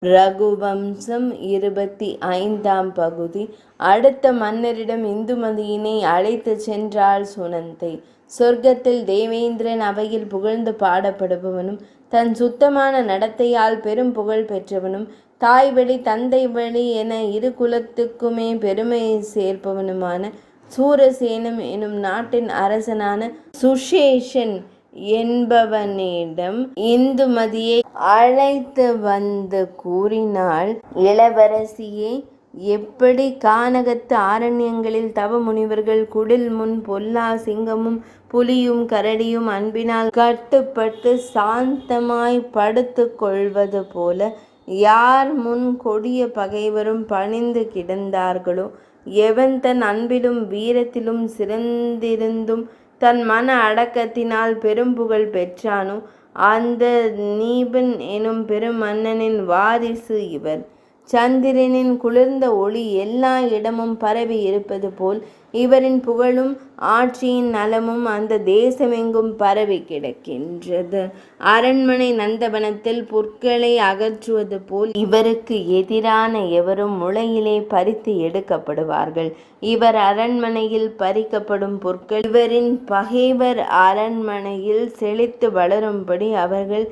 ரகுவம்சம் 25ஆம் பகுதி. அடுத்த மன்னரிடம் இந்துமதியினை அழைத்துச் சென்றாள் சுனந்தை. சொர்க்கத்தில் தேவேந்திரன் அவையில் புகழ்ந்து பாடப்படுபவனும், தன் சுத்தமான நடத்தையால் பெரும் புகழ் பெற்றவனும், தாய் வழி தந்தை வழி என இரு குலத்துக்குமே பெருமை சேர்ப்பவனுமான சூரசேனம் எனும் நாட்டின் அரசனான சுஷேஷன் என்பவனிடம் இந்துமதியை அழைத்து வந்து கூறினாள். இளவரசியே, எப்படி கானகத்து ஆரண்யங்களில் தவ முனிவர்கள் குடில் முன் பொல்லா சிங்கமும் புலியும் கரடியும் அன்பினால் கட்டுப்பட்டு சாந்தமாய் படுத்து கொள்வது போல யார் முன் கொடிய பகைவரும் பணிந்து கிடந்தார்களோ, எவன் தன் அன்பிலும் வீரத்திலும் சிறந்திருந்தும் தன் மன அடக்கத்தினால் பெரும் புகழ் பெற்றானோ, அந்த நீபன் எனும் பெருமன்னனின் வாரிசு இவர். சந்திரனின் குளிர்ந்த ஒளி எல்லா இடமும் பரவி இருப்பது போல் இவரின் புகழும் ஆட்சியின் நலமும் அந்த தேசமெங்கும் பரவி கிடக்கின்றது. அரண்மனை நந்தவனத்தில் புற்களை அகற்றுவது போல் இவருக்கு எதிரான எவரும் முளையிலே பறித்து எடுக்கப்படுவார்கள். இவர் அரண்மனையில் பறிக்கப்படும் புற்கள் இவரின் பகைவர் அரண்மனையில் செழித்து வளரும்படி அவர்கள்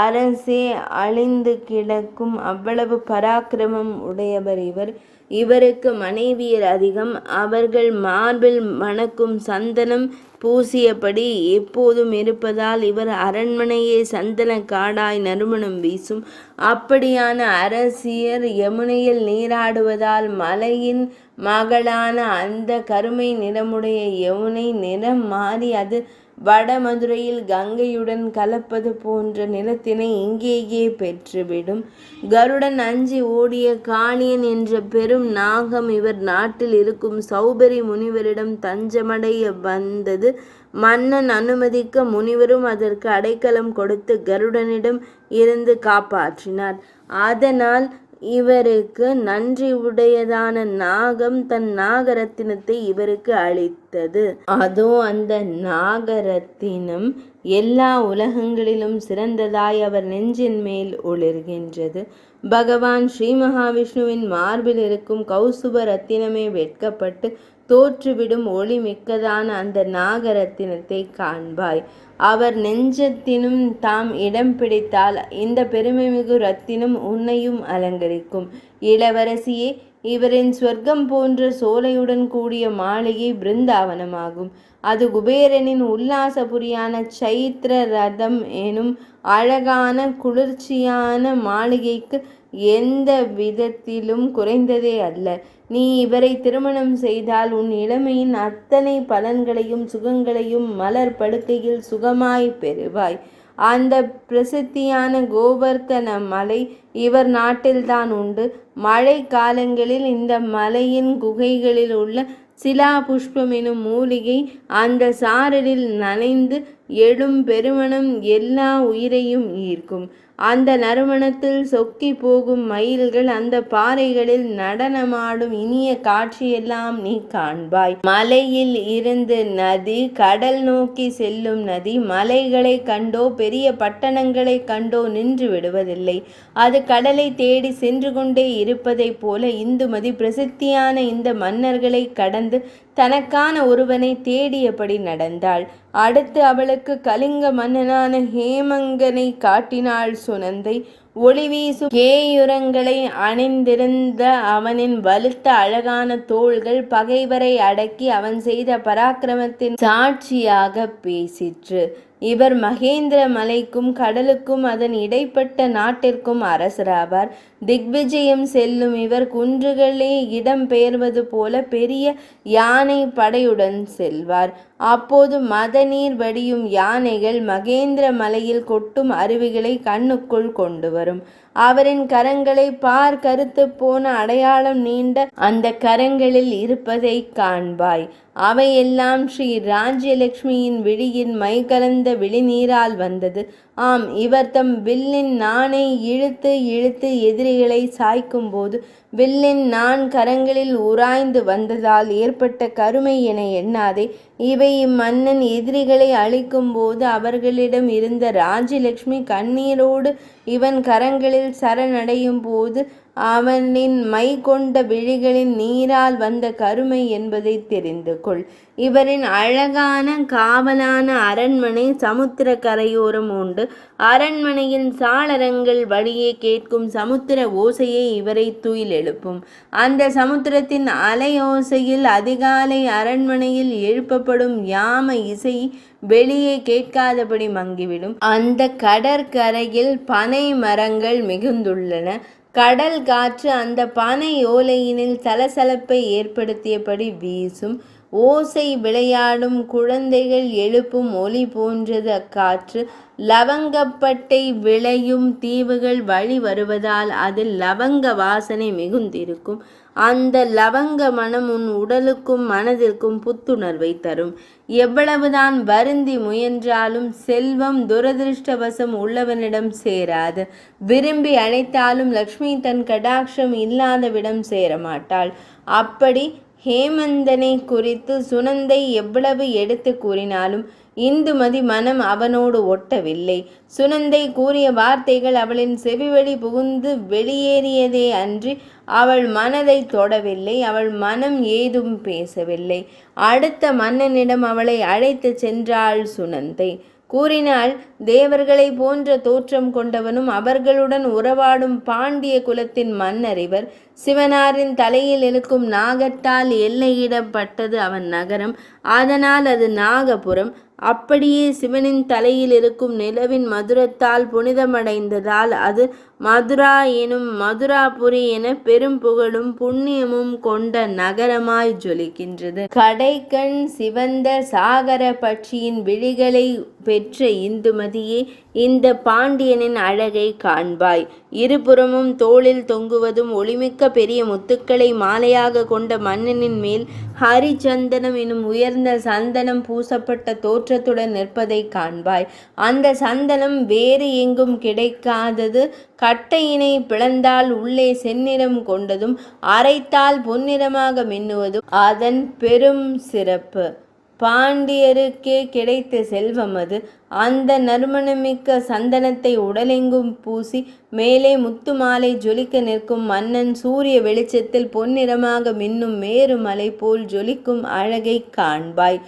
அரசே அழிந்து கிடக்கும் அவ்வளவு பராக்கிரமம் உடையவர் இவர். இவருக்கு மனைவியர் அதிகம். அவர்கள் மார்பில் மணக்கும் சந்தனம் பூசியபடி எப்போதும் இருப்பதால் இவர் அரண்மனையே சந்தன காடாய் நறுமணம் வீசும். அப்படியான அரசியர் யமுனையில் நீராடுவதால் மலையின் மகளான அந்த கருமை நிறமுடைய யமுனை நிறம் மாறி அது வடமதுரையில் கங்கையுடன் கலப்பது போன்ற நிலத்தினை இங்கேயே பெற்றுவிடும். கருடன் அஞ்சி ஓடிய காளியன் என்ற பெரும் நாகம் இவர் நாட்டில் இருக்கும் சௌபரி முனிவரிடம் தஞ்சமடைய வந்தது. மன்னன் அனுமதிக்க முனிவரும் அதற்கு அடைக்கலம் கொடுத்து கருடனிடம் இருந்து காப்பாற்றினார். அதனால் இவருக்கு நன்றி உடையதான நாகம் தன் நாகரத்தினத்தை இவருக்கு அளித்தது. அதோ அந்த நாகரத்தினம் எல்லா உலகங்களிலும் சிறந்ததாய் அவர் நெஞ்சின் மேல் ஒளிர்கின்றது. பகவான் ஸ்ரீ மகாவிஷ்ணுவின் மார்பில் இருக்கும் கௌசுப ரத்தினமே வெட்கப்பட்டு தோற்றுவிடும் ஒளி மிக்கதான அந்த நாகரத்தினத்தை காண்பாய். அவர் நெஞ்சத்தினும் தாம் இடம் பிடித்தால் இந்த பெருமைமிகு ரத்தினம் உன்னையும் அலங்கரிக்கும். இளவரசியே, இவரின் சொர்க்கம் போன்ற சோலையுடன் கூடிய மாளிகை பிருந்தாவனமாகும். அது குபேரனின் உல்லாசபுரியான சைத்திர ரதம் எனும் அழகான குளிர்ச்சியான மாளிகைக்கு எந்த விதத்திலும் குறைந்ததே அல்ல. நீ இவரை திருமணம் செய்தால் உன் இளமையின் அத்தனை பலன்களையும் சுகங்களையும் மலர் படுக்கையில் சுகமாய் பெறுவாய். அந்த பிரசித்தியான கோவர்த்தன மலை இவர் நாட்டில்தான் உண்டு. மழை காலங்களில் இந்த மலையின் குகைகளில் உள்ள சிலா புஷ்பம் எனும் மூலிகை அந்த சாரலில் நனைந்து எழும் பெருமணம் எல்லா உயிரையும் ஈர்க்கும். அந்த நறுமணத்தில் சொக்கி போகும் மயில்கள் அந்த பாறைகளில் நடனமாடும் இனிய காட்சியெல்லாம் நீ காண்பாய். மலையில் இருந்து நதி கடல் நோக்கி செல்லும் நதி மலைகளை கண்டோ பெரிய பட்டணங்களை கண்டோ நின்று விடுவதில்லை. அது கடலை தேடி சென்று கொண்டே இருப்பதைப் போல இந்துமதி பிரசித்தியான இந்த மன்னர்களை கடந்து தனக்கான ஒருவனை தேடியபடி நடந்தாள். அடுத்து அவளுக்கு கலிங்க மன்னனான ஹேமங்கனை காட்டினாள் சுனந்தை. ஒளி வீசும் கேயுரங்களை அணிந்திருந்த அவனின் வலுத்த அழகான தோள்கள் பகைவரை அடக்கி அவன் செய்த பராக்கிரமத்தின் சாட்சியாக பேசிற்று. இவர் மகேந்திர மலைக்கும் கடலுக்கும் அதன் இடைப்பட்ட நாட்டிற்கும் அரசராவார். திக்விஜயம் செல்லும் இவர் குன்றுகளே இடம் பெயர்வது போல பெரிய யானை படையுடன் செல்வார். அப்போது மதநீர் வடியும் யானைகள் மகேந்திர மலையில் கொட்டும் அருவிகளை கண்ணுக்குள் கொண்டு வரும். அவரின் கரங்களை பார், கருத்து போன அடையாளம் நீண்ட அந்த கரங்களில் இருப்பதை காண்பாய். அவையெல்லாம் ஸ்ரீ ராஜ்யலட்சுமியின் விழியின் மை கலந்த விழிநீரால் வந்தது. ஆம், இவர் தம் வில்லின் நாணை இழுத்து இழுத்து எதிரிகளை சாய்க்கும் போது வில்லின் நான் கரங்களில் உராய்ந்து வந்ததால் ஏற்பட்ட கருமை என எண்ணாதே. இவை இம்மன்னன் எதிரிகளை அழிக்கும் போது அவர்களிடம் இருந்த ராஜலட்சுமி கண்ணீரோடு இவன் கரங்களில் சரணடையும் போது அவனின் மை கொண்ட விழிகளின் நீரால் வந்த கருமை என்பதை தெரிந்து கொள். இவரின் அழகான காவலான அரண்மனை சமுத்திர கரையோரம் உண்டு. அரண்மனையின் சாளரங்கள் வழியே கேட்கும் சமுத்திர ஓசையை இவரை துயில் எழுப்பும். அந்த சமுத்திரத்தின் அலையோசையில் அதிகாலை அரண்மனையில் எழுப்பப்படும் யாம இசை வெளியே கேட்காதபடி மங்கிவிடும். அந்த கடற்கரையில் பனை மரங்கள் மிகுந்துள்ளன. கடல் காற்று அந்த பனை ஓலையினில் சலசலப்பை ஏற்படுத்தியபடி வீசும். ஓசை விளையாடும் குழந்தைகள் எழுப்பும் ஒலி போன்றது அக்காற்று. லவங்கப்பட்டை விளையும் தீவுகள் வழி வருவதால் அதில் லவங்க வாசனை மிகுந்திருக்கும். அந்த லவங்க மனம் உன் உடலுக்கும் மனதிற்கும் புத்துணர்வை தரும். எவ்வளவுதான் வருந்தி முயன்றாலும் செல்வம் துரதிருஷ்டவசம் உள்ளவனிடம் சேராது. விரும்பி அழைத்தாலும் லக்ஷ்மி தன் கடாட்சம் இல்லாதவிடம் சேரமாட்டாள். அப்படி ஹேமந்தனை குறித்து சுனந்தை எவ்வளவு எடுத்து கூறினாலும் இந்துமதி மனம் அவனோடு ஒட்டவில்லை. சுனந்தை கூறிய வார்த்தைகள் அவளின் செவிவழி புகுந்து வெளியேறியதே அன்றி அவள் மனதை தொடவில்லை. அவள் மனம் ஏதும் பேசவில்லை. அடுத்த மன்னனிடம் அவளை அழைத்து சென்றாள் சுனந்தை. கூறினாள், தேவர்களை போன்ற தோற்றம் கொண்டவனும் அவர்களுடன் உறவாடும் பாண்டிய குலத்தின் மன்னர் இவர். சிவனாரின் தலையில் இருக்கும் நாகத்தால் எல்லையிடப்பட்டது அவன் நகரம். அதனால் அது நாகபுரம். அப்படியே சிவனின் தலையில் இருக்கும் நிலவின் மதுரத்தால் புனிதமடைந்ததால் அது மதுரா எனும் மதுராபுரி என பெரும் புகழும் புண்ணியமும் கொண்ட நகரமாய் ஜொலிக்கின்றது. கடைக்கண் சிவந்த சாகர பட்சியின் விழிகளை பெற்ற இந்துமதியே, இந்த பாண்டியனின் அழகை காண்பாய். இருபுறமும் தோளில் தொங்குவதும் ஒளிமிக்க பெரிய முத்துக்களை மாலையாக கொண்ட மன்னனின் மேல் ஹரிச்சந்தனம் எனும் உயர்ந்த சந்தனம் பூசப்பட்ட தோற்றத்துடன் நிற்பதை காண்பாய். அந்த சந்தனம் வேறு எங்கும் கிடைக்காதது. கட்டையினை பிளந்தால் உள்ளே செந்நிறம் கொண்டதும் அரைத்தால் பொன்னிறமாக மின்னுவதும் அதன் பெரும் சிறப்பு. பாண்டியருக்கே கிடைத்த செல்வம் அது. அந்த நறுமணமிக்க சந்தனத்தை உடலெங்கும் பூசி மேலே முத்து மாலை ஜொலிக்க நிற்கும் மன்னன் சூரிய வெளிச்சத்தில் பொன்னிறமாக மின்னும் மேரு மலை போல் ஜொலிக்கும் அழகை காண்பாய்.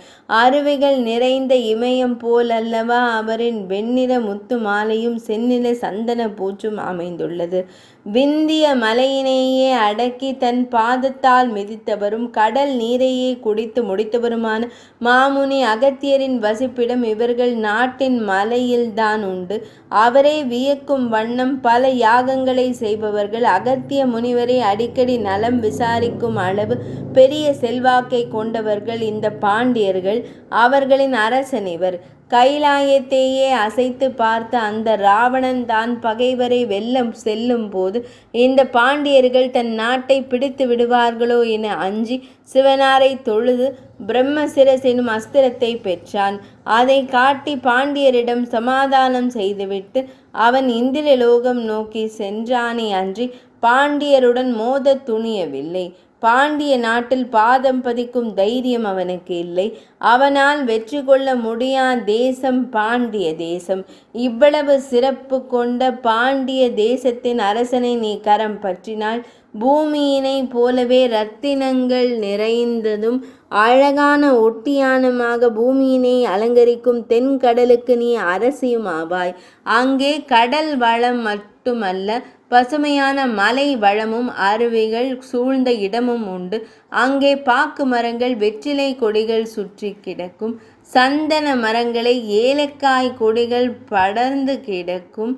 அருவிகள் நிறைந்த இமயம் போல் அல்லவா அவரின் வெண்ணிற முத்து மாலையும் செந்நிற சந்தன பூச்சும் அமைந்துள்ளது. விந்திய மலையினையே அடக்கி தன் பாதத்தால் மிதித்தவரும் கடல் நீரையே குடித்து முடித்தவருமான மாமுனி அகத்தியரின் வசிப்பிடம் இவர்கள் நாட்டின் மலையில்தான் உண்டு. அவரே வியக்கும் வண்ணம் பல யாகங்களை செய்பவர்கள். அகத்திய முனிவரை அடிக்கடி நலம் விசாரிக்கும் அளவு பெரிய செல்வாக்கை கொண்டவர்கள் இந்த பாண்டியர்கள். அவர்களின் அரசன் இவர். கைலாயத்தையே அசைத்து பார்த்த அந்த ராவணன் தான் பகைவரை வெல்ல செல்லும் போது இந்த பாண்டியர்கள் தன் நாட்டை பிடித்து விடுவார்களோ என அஞ்சி சிவனாரை தொழுது பிரம்மசிரஸ் எனும் அஸ்திரத்தை பெற்றான். அதை காட்டி பாண்டியரிடம் சமாதானம் செய்துவிட்டு அவன் இந்திரலோகம் நோக்கி சென்றானே அன்றி பாண்டியருடன் மோத துணியவில்லை. பாண்டிய நாட்டில் பாதம் பதிக்கும் தைரியம் அவனுக்கு இல்லை. அவனால் வெற்றி கொள்ள முடியா தேசம் பாண்டிய தேசம். இவ்வளவு சிறப்பு கொண்ட பாண்டிய தேசத்தின் அரசனை நீ கரம் பற்றினால் பூமியினை போலவே இரத்தினங்கள் நிறைந்ததும் அழகான ஒட்டியானமாக பூமியினை அலங்கரிக்கும் தென்கடலுக்கு நீ அரசியும் ஆவாய். அங்கே கடல் வளம் மட்டுமல்ல, பசுமையான மலை வளமும் அருவிகள் சூழ்ந்த இடமும் உண்டு. அங்கே பாக்கு மரங்கள் வெற்றிலை கொடிகள் சுற்றி கிடக்கும். சந்தன மரங்களை ஏலக்காய் கொடிகள் படர்ந்து கிடக்கும்.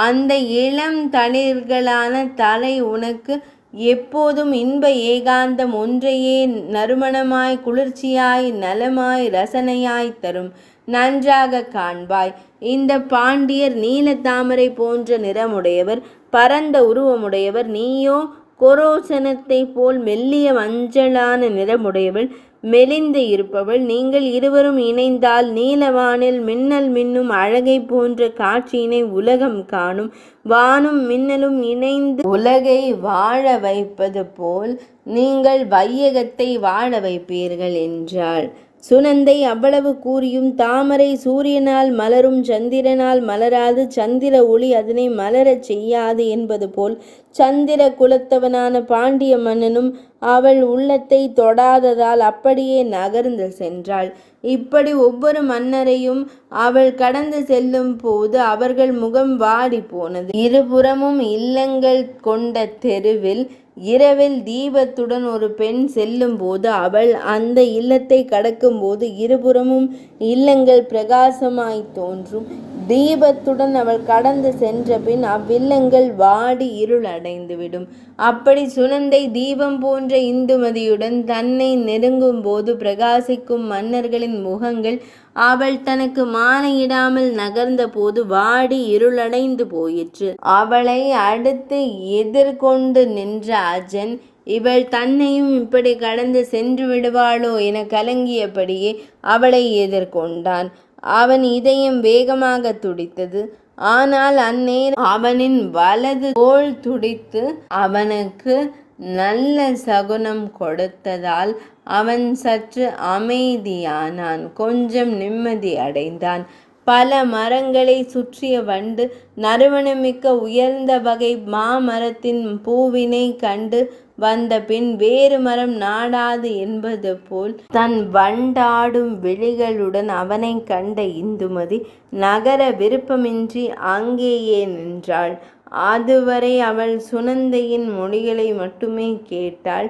அந்த இளம் தளிர்களான தலை உனக்கு எப்போதும் இன்ப ஏகாந்தம் ஒன்றையே நறுமணமாய் குளிர்ச்சியாய் நலமாய் ரசனையாய் தரும். நன்றாக காண்பாய். இந்த பாண்டியர் நீல தாமரை போன்ற நிறமுடையவர், பரந்த உருவமுடையவர். நீயோ கொரோசனத்தை போல் மெல்லிய மஞ்சளான நிறமுடையவள், மெலிந்து இருப்பவள். நீங்கள் இருவரும் இணைந்தால் நீலவானில் மின்னல் மின்னும் அழகை போன்ற காட்சியினை உலகம் காணும். வானும் மின்னலும் இணைந்து உலகை வாழ வைப்பது போல் நீங்கள் வையகத்தை வாழ வைப்பீர்கள் என்றாள். சுனந்தை அவ்வளவு கூறியும் தாமரை சூரியனால் மலரும் சந்திரனால் மலராது, சந்திர ஒளி அதனை மலரச் செய்யாது என்பது போல் சந்திர குலத்தவனான பாண்டிய மன்னனும் அவள் உள்ளத்தை தொடாததால் அப்படியே நகர்ந்து சென்றாள். இப்படி ஒவ்வொரு மன்னரையும் அவள் கடந்து செல்லும் போது அவர்கள் முகம் வாடி போனது. இருபுறமும் இல்லங்கள் கொண்ட தெருவில் இரவில் தீபத்துடன் ஒரு பெண் செல்லும் போது அவள் அந்த இல்லத்தை கடக்கும்போது இருபுறமும் இல்லங்கள் பிரகாசமாய் தோன்றும். தீபத்துடன் அவள் கடந்து சென்ற பின் அவ்வில்லங்கள் வாடி இருள் அடைந்துவிடும். அப்படி சுனந்தை தீபம் போன்ற இந்துமதியுடன் தன்னை நெருங்கும் போது பிரகாசிக்கும் மன்னர்களின் முகங்கள் அவள் தனக்கு மாலையிடாமல் நகர்ந்த போது வாடி இருளடைந்து போயிற்று. அவளை அடுத்து எதிர்கொண்டு நின்ற அஜன் இவள் தன்னையும் இப்படி கடந்து சென்று விடுவாளோ என கலங்கியபடியே அவளை எதிர்கொண்டான். அவன் இதயம் வேகமாக துடித்தது. ஆனால் அந்நேரம் அவனின் வலது தோள் துடித்து அவனுக்கு நல்ல சகுனம் கொடுத்ததால் அவன் சற்று அமைதியானான், கொஞ்சம் நிம்மதி அடைந்தான். பல மரங்களை சுற்றிய வண்டு நறுமணமிக்க உயர்ந்த வகை மாமரத்தின் பூவினை கண்டு வந்த பின் வேறு மரம் நாடாது என்பது போல் தன் வண்டாடும் விழிகளுடன் அவனை கண்ட இந்துமதி நகர விருப்பமின்றி அங்கேயே நின்றாள். அதுவரை அவள் சுனந்தையின் மொழிகளை மட்டுமே கேட்டாள்.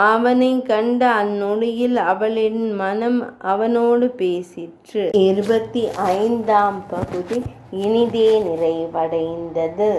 அவனை கண்ட அந்நொடியில் அவளின் மனம் அவனோடு பேசிற்று. 25ஆம் பகுதி இனிதே நிறைவடைந்தது.